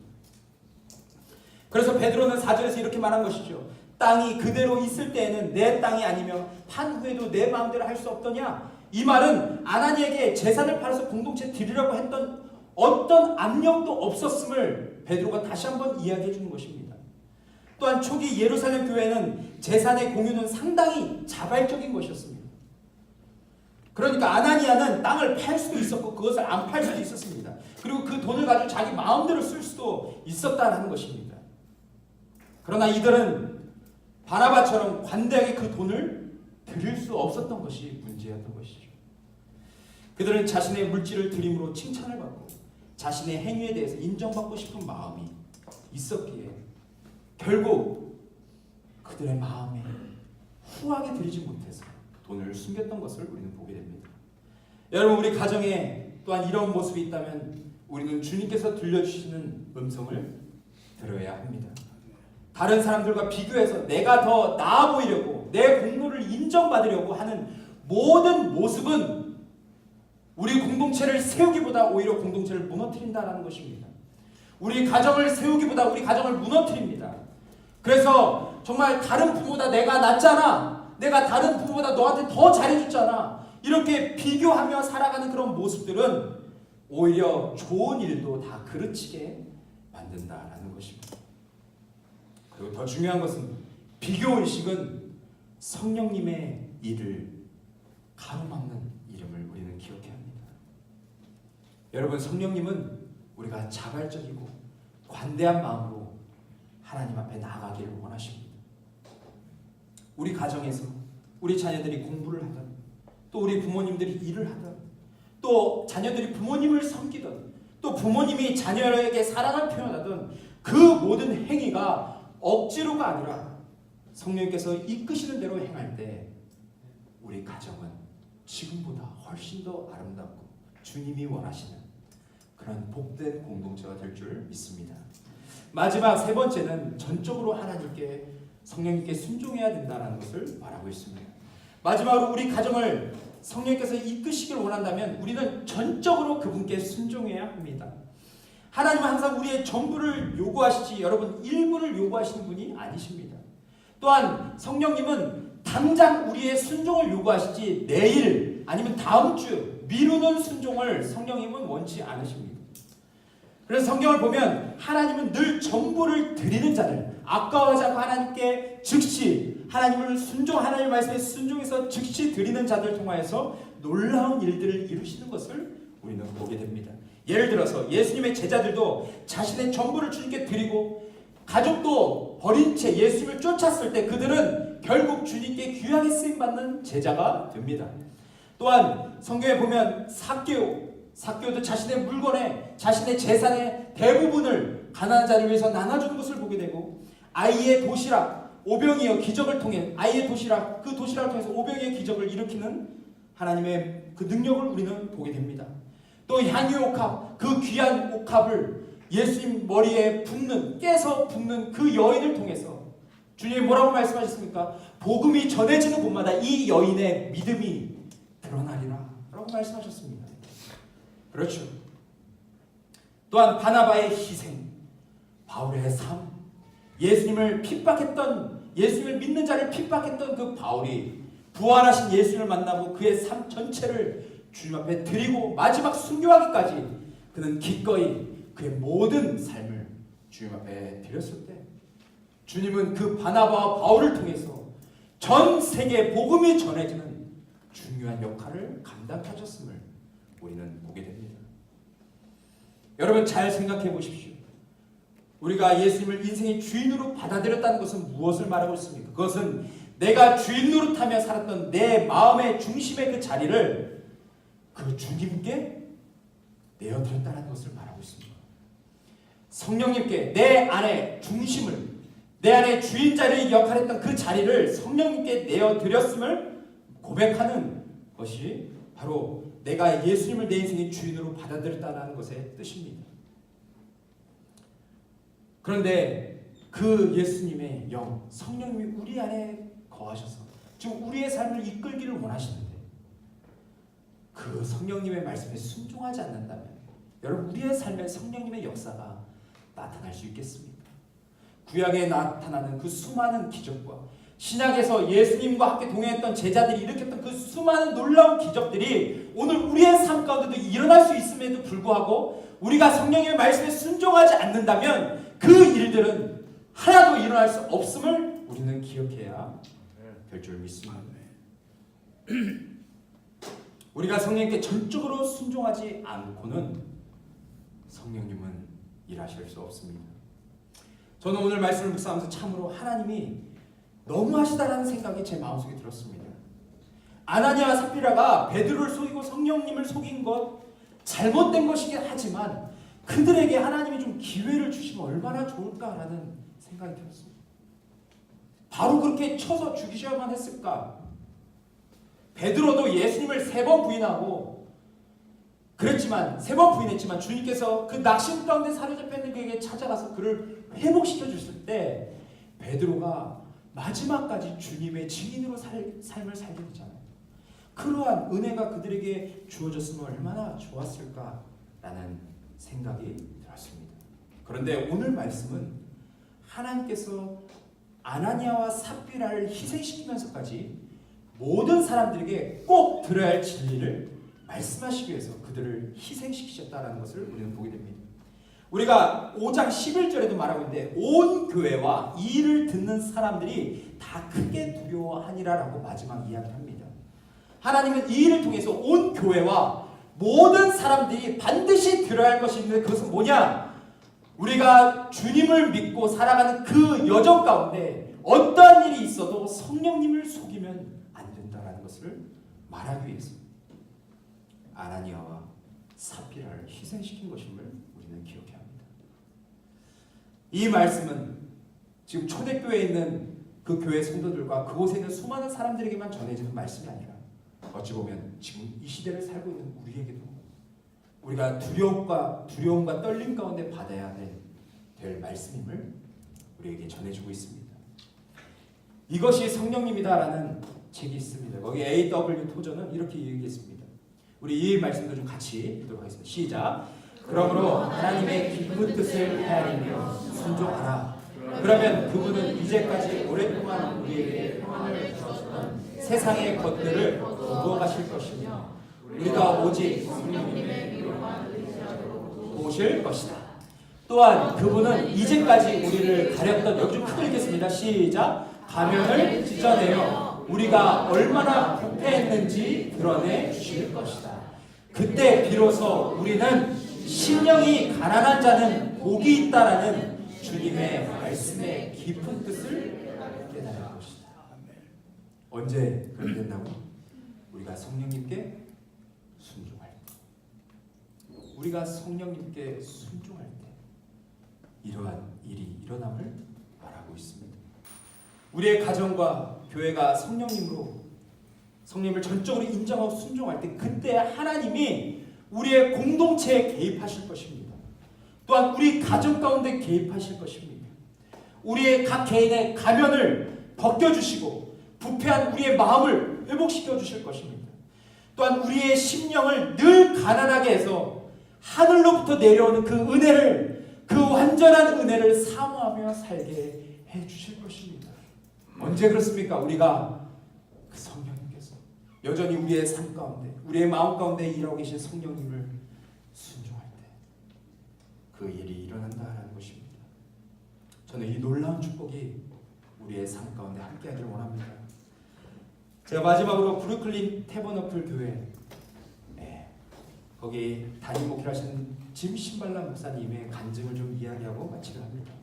그래서 베드로는 4절에서 이렇게 말한 것이죠. 땅이 그대로 있을 때에는 내 땅이 아니며 판 후에도 내 마음대로 할 수 없더냐. 이 말은 아나니에게 재산을 팔아서 공동체 드리려고 했던 어떤 압력도 없었음을 베드로가 다시 한번 이야기해 주는 것입니다. 또한 초기 예루살렘 교회는 재산의 공유는 상당히 자발적인 것이었습니다. 그러니까 아나니아는 땅을 팔 수도 있었고 그것을 안 팔 수도 있었습니다. 그리고 그 돈을 가지고 자기 마음대로 쓸 수도 있었다는 것입니다. 그러나 이들은 바나바처럼 관대하게 그 돈을 드릴 수 없었던 것이 문제였던 것이죠. 그들은 자신의 물질을 드림으로 칭찬을 받고 자신의 행위에 대해서 인정받고 싶은 마음이 있었기에 결국 그들의 마음에 후하게 드리지 못해서 돈을 숨겼던 것을 우리는 보게 됩니다. 여러분, 우리 가정에 또한 이런 모습이 있다면 우리는 주님께서 들려주시는 음성을 들어야 합니다. 다른 사람들과 비교해서 내가 더 나아 보이려고, 내 공로를 인정받으려고 하는 모든 모습은 우리 공동체를 세우기보다 오히려 공동체를 무너뜨린다는 것입니다. 우리 가정을 세우기보다 우리 가정을 무너뜨립니다. 그래서 정말 다른 부모보다 내가 낫잖아, 내가 다른 부모보다 너한테 더 잘해줬잖아, 이렇게 비교하며 살아가는 그런 모습들은 오히려 좋은 일도 다 그르치게 만든다라는 것입니다. 그리고 더 중요한 것은 비교의식은 성령님의 일을 가로막는 이름을 우리는 기억해야 합니다. 여러분, 성령님은 우리가 자발적이고 관대한 마음으로 하나님 앞에 나아가기를 원하십니다. 우리 가정에서 우리 자녀들이 공부를 하든, 또 우리 부모님들이 일을 하든, 또 자녀들이 부모님을 섬기든, 또 부모님이 자녀에게 사랑을 표현하든 그 모든 행위가 억지로가 아니라 성령님께서 이끄시는 대로 행할 때 우리 가정은 지금보다 훨씬 더 아름답고 주님이 원하시는 그런 복된 공동체가 될 줄 믿습니다. 마지막 세 번째는 전적으로 하나님께, 성령님께 순종해야 된다는 것을 말하고 있습니다. 마지막으로 우리 가정을 성령님께서 이끄시길 원한다면 우리는 전적으로 그분께 순종해야 합니다. 하나님은 항상 우리의 전부를 요구하시지 여러분 일부를 요구하시는 분이 아니십니다. 또한 성령님은 당장 우리의 순종을 요구하시지 내일 아니면 다음 주 미루는 순종을 성령님은 원치 않으십니다. 그래서 성경을 보면 하나님은 늘 전부를 드리는 자들, 아까워하지 않고 하나님께 즉시 하나님을 하나님의 말씀에 순종해서 즉시 드리는 자들 통하여서 놀라운 일들을 이루시는 것을 우리는 보게 됩니다. 예를 들어서 예수님의 제자들도 자신의 전부를 주님께 드리고 가족도 버린 채 예수님을 쫓았을 때 그들은 우리는 결국 주님께 귀하게 쓰임받는 제자가 됩니다. 또한 성경에 보면 삭개오도 자신의 물건에, 자신의 재산의 대부분을 가난한 자를 위해서 나눠주는 것을 보게 되고, 아이의 도시락, 오병이어 기적을 통해 아이의 도시락, 그 도시락을 통해서 오병이의 기적을 일으키는 하나님의 그 능력을 우리는 보게 됩니다. 또 향유옥합, 그 귀한 옥합을 예수님 머리에 깨서 붓는 그 여인을 통해서 주님이 뭐라고 말씀하셨습니까? 복음이 전해지는 곳마다 이 여인의 믿음이 드러나리라 라고 말씀하셨습니다. 그렇죠. 또한 바나바의 희생, 바울의 삶, 예수님을 믿는 자를 핍박했던 그 바울이 부활하신 예수님을 만나고 그의 삶 전체를 주님 앞에 드리고 마지막 순교하기까지 그는 기꺼이 그의 모든 삶을 주님 앞에 드렸을 때, 주님은 그 바나바와 바울을 통해서 전 세계에 복음이 전해지는 중요한 역할을 감당해 하셨음을 우리는 보게 됩니다. 여러분 잘 생각해 보십시오. 우리가 예수님을 인생의 주인으로 받아들였다는 것은 무엇을 말하고 있습니까? 그것은 내가 주인 노릇하며 살았던 내 마음의 중심의 그 자리를 그 주님께 내어드렸다는 것을 말하고 있습니다. 성령님께 내 안에 중심을, 내 안에 주인 자리를 역할했던 그 자리를 성령님께 내어드렸음을 고백하는 것이 바로 내가 예수님을 내 인생의 주인으로 받아들였다는 것의 뜻입니다. 그런데 그 예수님의 영, 성령님이 우리 안에 거하셔서 지금 우리의 삶을 이끌기를 원하시는데 그 성령님의 말씀에 순종하지 않는다면 여러분 우리의 삶에 성령님의 역사가 나타날 수 있겠습니까? 구약에 나타나는 그 수많은 기적과 신약에서 예수님과 함께 동행했던 제자들이 일으켰던 그 수많은 놀라운 기적들이 오늘 우리의 삶 가운데도 일어날 수 있음에도 불구하고 우리가 성령님의 말씀에 순종하지 않는다면 그 일들은 하나도 일어날 수 없음을 우리는 기억해야 될 줄 믿습니다. 우리가 성령님께 전적으로 순종하지 않고는 성령님은 일하실 수 없습니다. 저는 오늘 말씀을 묵상하면서 참으로 하나님이 너무하시다라는 생각이 제 마음속에 들었습니다. 아나니아와 삽비라가 베드로를 속이고 성령님을 속인 것 잘못된 것이긴 하지만 그들에게 하나님이 좀 기회를 주시면 얼마나 좋을까라는 생각이 들었습니다. 바로 그렇게 쳐서 죽이셔야만 했을까? 베드로도 예수님을 3번 부인하고 그랬지만 3번 부인했지만 주님께서 그 낙심 가운데 사로잡혀 있는 그에게 찾아가서 그를 회복시켜 주실 때 베드로가 마지막까지 주님의 증인으로 삶을 살게 되잖아요. 그러한 은혜가 그들에게 주어졌으면 얼마나 좋았을까라는 생각이 들었습니다. 그런데 오늘 말씀은 하나님께서 아나니아와 삽비라를 희생시키면서까지 모든 사람들에게 꼭 들어야 할 진리를 말씀하시기 위해서 그들을 희생시키셨다는 것을 우리는 보게 됩니다. 우리가 5장 11절에도 말하고 있는데 온 교회와 이 일을 듣는 사람들이 다 크게 두려워하니라라고 마지막 이야기를 합니다. 하나님은 이 일을 통해서 온 교회와 모든 사람들이 반드시 들어야 할 것이 있는데 그것은 뭐냐? 우리가 주님을 믿고 살아가는 그 여정 가운데 어떠한 일이 있어도 성령님을 속이면 안 된다는 것을 말하기 위해서 아나니아와 삽비라를 희생시킨 것임을 우리는 기억해야 합니다. 이 말씀은 지금 초대교회에 있는 그 교회 성도들과 그곳에 있는 수많은 사람들에게만 전해지는 말씀이 아니라 어찌 보면 지금 이 시대를 살고 있는 우리에게도 우리가 두려움과 떨림 가운데 받아야 될 말씀임을 우리에게 전해주고 있습니다. 이것이 성령님이다라는 책이 있습니다. 거기 A.W. 토저는 이렇게 얘기했습니다. 우리 이 말씀도 좀 같이 읽도록 하겠습니다. 시작. 그러므로 하나님의 기쁜 뜻을 헤아리며 순종하라. 그러면 그분은 이제까지 오랫동안 우리에게 평안을 주셨던 세상의 것들을 거두어가실 것이며 우리가 오직 성령님의 위로만 의지하고 도우실 것이다. 또한 그분은 이제까지 우리를 가렸던, 여기 좀 크게 읽겠습니다. 시작. 가면을 찢어내어 우리가 얼마나 부패했는지 드러내 주실 것이다. 그때 비로소 우리는 심령이 가난한 자는 복이 있다라는 주님의 말씀의 깊은 뜻을 깨달을 것이다. 언제 그렇게 된다고? 우리가 성령님께 순종할 때. 우리가 성령님께 순종할 때 이러한 일이 일어남을 말하고 있습니다. 우리의 가정과 교회가 성령님을 전적으로 인정하고 순종할 때 그때 하나님이 우리의 공동체에 개입하실 것입니다. 또한 우리 가정 가운데 개입하실 것입니다. 우리의 각 개인의 가면을 벗겨주시고 부패한 우리의 마음을 회복시켜 주실 것입니다. 또한 우리의 심령을 늘 가난하게 해서 하늘로부터 내려오는 그 은혜를, 그 완전한 은혜를 사모하며 살게 해주실 것입니다. 언제 그렇습니까? 우리가 그 성령님께서 여전히 우리의 삶 가운데, 우리의 마음 가운데 일하고 계신 성령님을 순종할 때 그 일이 일어난다는 것입니다. 저는 이 놀라운 축복이 우리의 삶 가운데 함께하기를 원합니다. 제가 마지막으로 브루클린 태버너클 교회, 거기 담임 목회를 하신 짐 신발람 목사님의 간증을 좀 이야기하고 마치려 합니다.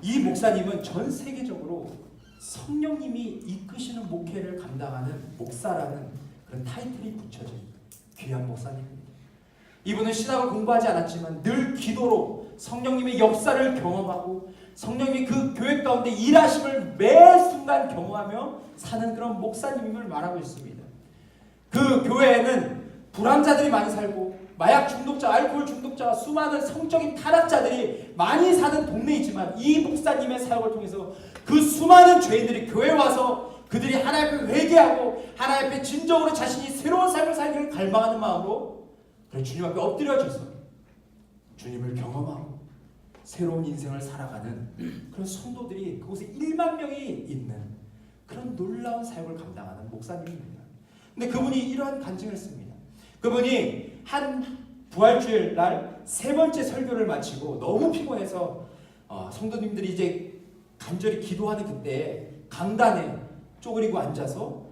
이 목사님은 전 세계적으로 성령님이 이끄시는 목회를 감당하는 목사라는 그런 타이틀이 붙여진 귀한 목사님입니다. 이분은 신학을 공부하지 않았지만 늘 기도로 성령님의 역사를 경험하고 성령님이 그 교회 가운데 일하심을 매 순간 경험하며 사는 그런 목사님임을 말하고 있습니다. 그 교회에는 불황자들이 많이 살고 마약 중독자, 알코올 중독자, 수많은 성적인 타락자들이 많이 사는 동네이지만 이 목사님의 사역을 통해서 그 수많은 죄인들이 교회에 와서 그들이 하나님 앞에 회개하고 하나님 앞에 진정으로 자신이 새로운 삶을 살기를 갈망하는 마음으로 주님 앞에 엎드려져서 주님을 경험하고 새로운 인생을 살아가는 그런 성도들이 그곳에 1만 명이 있는 그런 놀라운 사역을 감당하는 목사님입니다. 근데 그분이 이러한 간증을 했습니다. 그분이 한 부활주일 날 3번째 설교를 마치고 너무 피곤해서 성도님들이 이제 간절히 기도하는 그때 강단에 쪼그리고 앉아서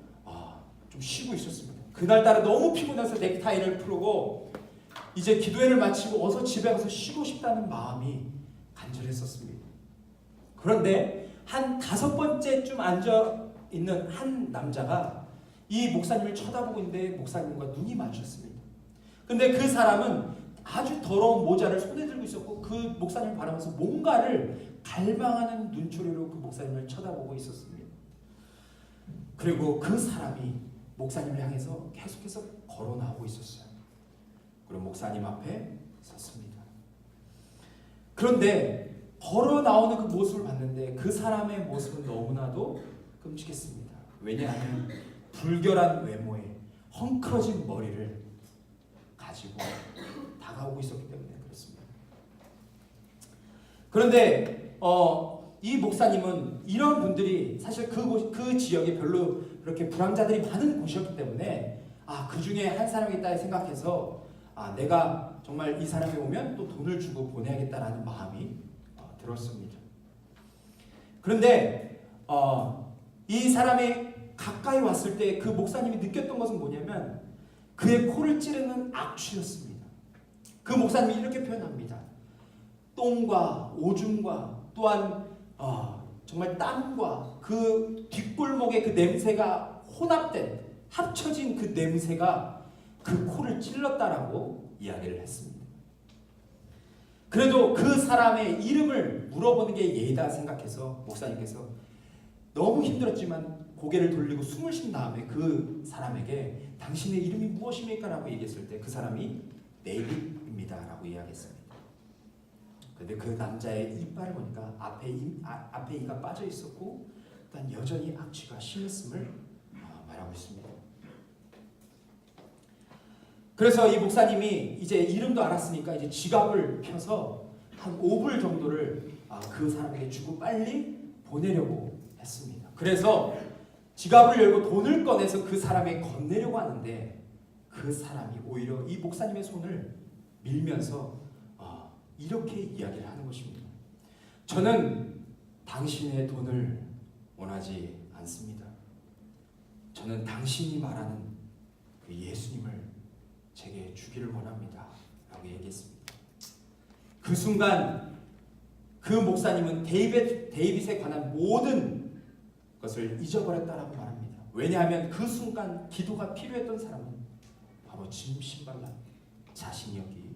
좀 쉬고 있었습니다. 그날따라 너무 피곤해서 넥타이를 풀고 이제 기도회를 마치고 어서 집에 가서 쉬고 싶다는 마음이 간절했었습니다. 그런데 한 5번째쯤 앉아있는 한 남자가 이 목사님을 쳐다보고 있는데 목사님과 눈이 마주쳤습니다. 근데 그 사람은 아주 더러운 모자를 손에 들고 있었고 그 목사님을 바라보면서 뭔가를 갈망하는 눈초리로 그 목사님을 쳐다보고 있었습니다. 그리고 그 사람이 목사님을 향해서 계속해서 걸어 나오고 있었어요. 그리고 목사님 앞에 섰습니다. 그런데 걸어 나오는 그 모습을 봤는데 그 사람의 모습은 너무나도 끔찍했습니다. 왜냐하면 불결한 외모에 헝클어진 머리를 가지고 다가오고 있었기 때문에 그렇습니다. 그런데 이 목사님은 이런 분들이 사실 그 지역에 별로 그렇게 불황자들이 많은 곳이었기 때문에 그 중에 한 사람이 있다 생각해서 내가 정말 이 사람이 오면 또 돈을 주고 보내야겠다라는 마음이 들었습니다. 그런데 이 사람이 가까이 왔을 때 그 목사님이 느꼈던 것은 뭐냐면 그의 코를 찌르는 악취였습니다. 그 목사님이 이렇게 표현합니다. 똥과 오줌과 또한 정말 땀과 그 뒷골목의 그 냄새가 혼합된 합쳐진 그 냄새가 그 코를 찔렀다라고 이야기를 했습니다. 그래도 그 사람의 이름을 물어보는 게 예의다 생각해서 목사님께서 너무 힘들었지만 고개를 돌리고 숨을 쉰 다음에 그 사람에게 당신의 이름이 무엇입니까? 라고 얘기했을 때 그 사람이 데이빗입니다 라고 이야기했습니다. 그런데 그 남자의 이빨을 보니까 앞에 이가 빠져 있었고 일단 여전히 악취가 심했음을 말하고 있습니다. 그래서 이 목사님이 이제 이름도 알았으니까 이제 지갑을 펴서 한 5불 정도를 그 사람에게 주고 빨리 보내려고 했습니다. 그래서 지갑을 열고 돈을 꺼내서 그 사람에게 건네려고 하는데 그 사람이 오히려 이 목사님의 손을 밀면서 이렇게 이야기를 하는 것입니다. 저는 당신의 돈을 원하지 않습니다. 저는 당신이 말하는 그 예수님을 제게 주기를 원합니다. 라고 얘기했습니다. 그 순간 그 목사님은 데이빗에 관한 모든 것을 잊어버렸다라고 말합니다. 왜냐하면 그 순간 기도가 필요했던 사람은 바로 짐신발란 자신이었기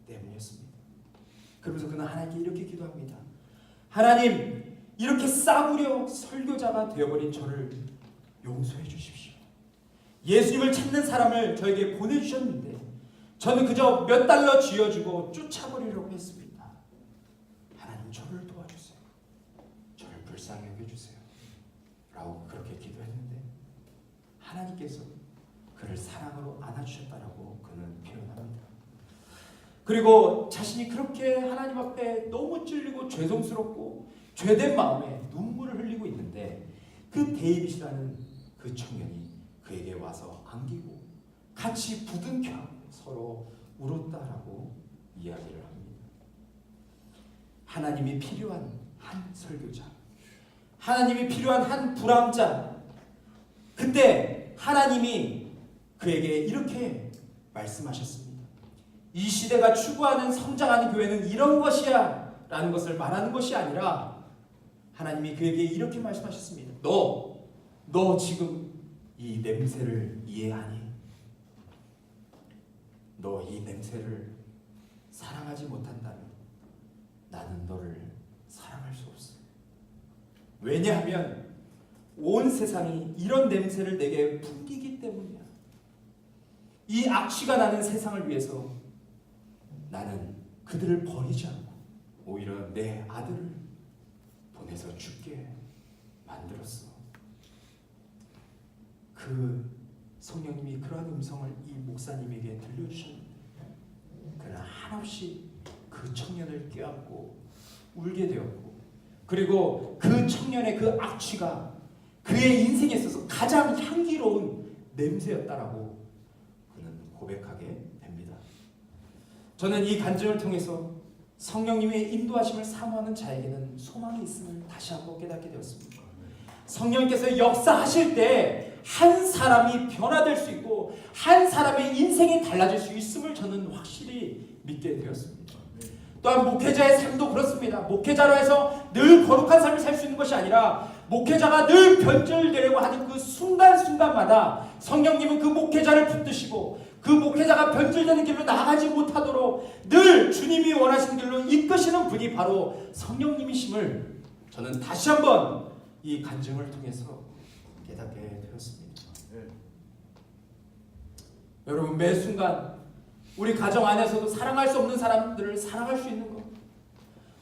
때문이었습니다. 그러면서 그는 하나님께 이렇게 기도합니다. 하나님, 이렇게 싸구려 설교자가 되어버린 저를 용서해 주십시오. 예수님을 찾는 사람을 저에게 보내주셨는데 저는 그저 몇 달러 쥐어주고 쫓아버리려고 했습니다. 하나님, 저를 도와주세요. 저를 불쌍히 여겨주세요. 라고 그렇게 기도했는데 하나님께서 그를 사랑으로 안아주셨다라고 그는 표현합니다. 그리고 자신이 그렇게 하나님 앞에 너무 찔리고 죄송스럽고 죄된 마음에 눈물을 흘리고 있는데 그 데이빗이라는 그 청년이 그에게 와서 안기고 같이 부둥켜 서로 울었다라고 이야기를 합니다. 하나님이 필요한 한 설교자, 하나님이 필요한 한 불암자, 그때 하나님이 그에게 이렇게 말씀하셨습니다. 이 시대가 추구하는 성장하는 교회는 이런 것이야 라는 것을 말하는 것이 아니라 하나님이 그에게 이렇게 말씀하셨습니다. 너 지금 이 냄새를 이해하니? 너 이 냄새를 사랑하지 못한다면 나는 너를 사랑할 수 없어. 왜냐하면 온 세상이 이런 냄새를 내게 풍기기 때문이야. 이 악취가 나는 세상을 위해서 나는 그들을 버리지 않고 오히려 내 아들을 보내서 죽게 만들었어. 그 성령님이 그러한 음성을 이 목사님에게 들려주셨는데 그는 한없이 그 청년을 껴안고 울게 되었고, 그리고 그 청년의 그 악취가 그의 인생에 있어서 가장 향기로운 냄새였다라고 그는 고백하게 됩니다. 저는 이 간증을 통해서 성령님의 인도하심을 사모하는 자에게는 소망이 있음을 다시 한번 깨닫게 되었습니다. 성령님께서 역사하실 때 한 사람이 변화될 수 있고 한 사람의 인생이 달라질 수 있음을 저는 확실히 믿게 되었습니다. 또한 목회자의 삶도 그렇습니다. 목회자로 해서 늘 거룩한 삶을 살 수 있는 것이 아니라 목회자가 늘 변절되려고 하는 그 순간순간마다 성령님은 그 목회자를 붙드시고 그 목회자가 변절되는 길로 나아가지 못하도록 늘 주님이 원하시는 길로 이끄시는 분이 바로 성령님이심을 저는 다시 한번 이 간증을 통해서 깨닫게 되었습니다. 여러분, 매 순간 우리 가정 안에서도 사랑할 수 없는 사람들을 사랑할 수 있는 것,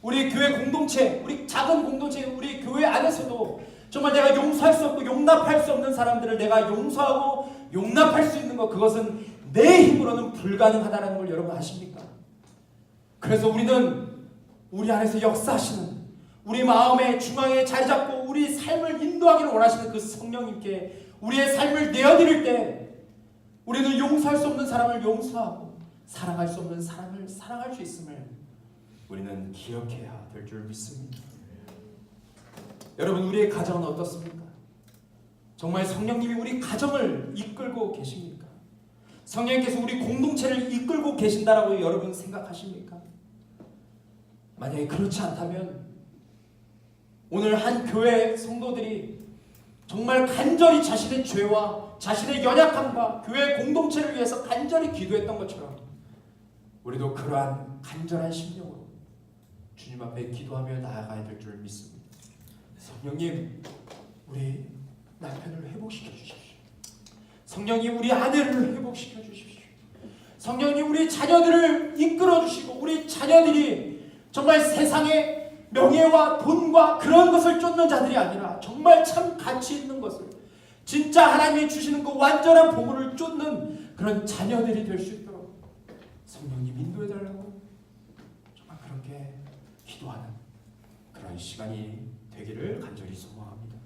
우리 교회 공동체, 우리 작은 공동체, 우리 교회 안에서도 정말 내가 용서할 수 없고 용납할 수 없는 사람들을 내가 용서하고 용납할 수 있는 것, 그것은 내 힘으로는 불가능하다는 걸 여러분 아십니까? 그래서 우리는 우리 안에서 역사하시는, 우리 마음의 중앙에 자리 잡고 우리 삶을 인도하기를 원하시는 그 성령님께 우리의 삶을 내어드릴 때 우리는 용서할 수 없는 사람을 용서하고 사랑할 수 없는 사람을 사랑할 수 있음을 우리는 기억해야 될 줄 믿습니다. 여러분, 우리의 가정은 어떻습니까? 정말 성령님이 우리 가정을 이끌고 계십니까? 성령님께서 우리 공동체를 이끌고 계신다라고 여러분 생각하십니까? 만약에 그렇지 않다면 오늘 한 교회 성도들이 정말 간절히 자신의 죄와 자신의 연약함과 교회 공동체를 위해서 간절히 기도했던 것처럼 우리도 그러한 간절한 심령으로 주님 앞에 기도하며 나아가야 될 줄 믿습니다. 성령님, 우리 남편을 회복시켜 주십시오. 성령님, 우리 아내를 회복시켜 주십시오. 성령님, 우리 자녀들을 이끌어 주시고 우리 자녀들이 정말 세상의 명예와 돈과 그런 것을 쫓는 자들이 아니라 정말 참 가치 있는 것을, 진짜 하나님이 주시는 그 완전한 보물을 쫓는 그런 자녀들이 될 수 있도록 성령님 인도해달라고 정말 그렇게 기도하는 그런 시간이 되기를 간절히 소망합니다.